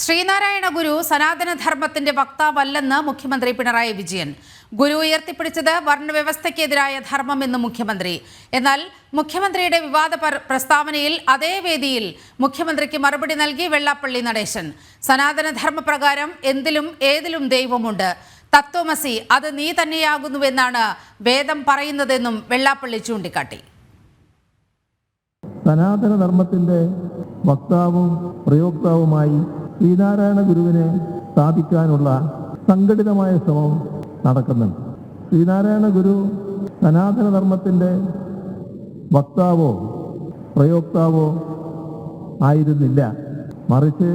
ശ്രീനാരായണ ഗുരു സനാതനധർമ്മത്തിന്റെ വക്താവല്ലെന്ന് മുഖ്യമന്ത്രി പിണറായി വിജയൻ. ഗുരു ഉയർത്തിപ്പിടിച്ചത് വർണ്ണവ്യവസ്ഥയ്ക്കെതിരായ ധർമ്മമെന്ന് മുഖ്യമന്ത്രി. എന്നാൽ മുഖ്യമന്ത്രിയുടെ വിവാദ പ്രസ്താവനയിൽ അതേ വേദിയിൽ മുഖ്യമന്ത്രിക്ക് മറുപടി നൽകി വെള്ളാപ്പള്ളി നടേശൻ. സനാതനധർമ്മപ്രകാരം എന്തിലും ഏതിലും ദൈവമുണ്ട്. തത്വമസി അത് നീ തന്നെയാകുന്നുവെന്നാണ് വേദം പറയുന്നതെന്നും വെള്ളാപ്പള്ളി ചൂണ്ടിക്കാട്ടി. സനാതനധർമ്മത്തിന്റെ വക്താവും പ്രയോക്താവുമായി ശ്രീനാരായണ ഗുരുവിനെ സ്ഥാപിക്കാനുള്ള സംഘടിതമായ ശ്രമം നടക്കുന്നുണ്ട്. ശ്രീനാരായണ ഗുരു സനാതനധർമ്മത്തിന്റെ വക്താവോ പ്രയോക്താവോ ആയിരുന്നില്ല. മറിച്ച്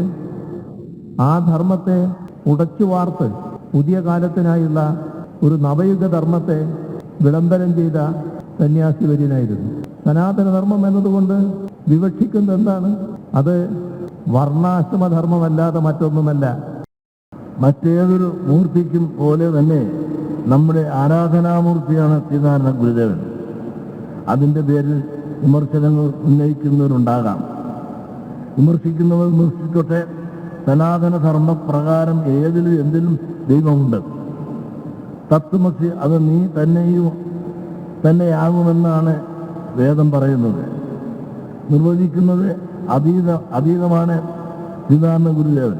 ആ ധർമ്മത്തെ ഉടച്ചു വാർത്ത് പുതിയ കാലത്തിനായുള്ള ഒരു നവയുഗ ധർമ്മത്തെ വിളംബരം ചെയ്ത സന്യാസി വര്യനായിരുന്നു. സനാതനധർമ്മം എന്നതുകൊണ്ട് വിവക്ഷിക്കുന്നത് എന്താണ്? അത് വർണ്ണാശ്രമധർമ്മമല്ലാതെ മറ്റൊന്നുമല്ല. മറ്റേതൊരു മൂർത്തിക്കും പോലെ തന്നെ നമ്മുടെ ആരാധനാമൂർത്തിയാണ് ശ്രീനാരായണ ഗുരുദേവൻ. അതിൻ്റെ പേരിൽ വിമർശനങ്ങൾ ഉന്നയിക്കുന്നവരുണ്ടാകാം. വിമർശിക്കുന്നവർ വിമർശിച്ചോട്ടെ. സനാതനധർമ്മപ്രകാരം ഏതിലും എന്തിലും ദൈവമുണ്ട്. തത്വമസി അത് നീ തന്നെയാകുമെന്നാണ് വേദം പറയുന്നത്. നിർവചിക്കുന്നത് അതീതമാണ് ശ്രീനാരായണ ഗുരുദേവൻ.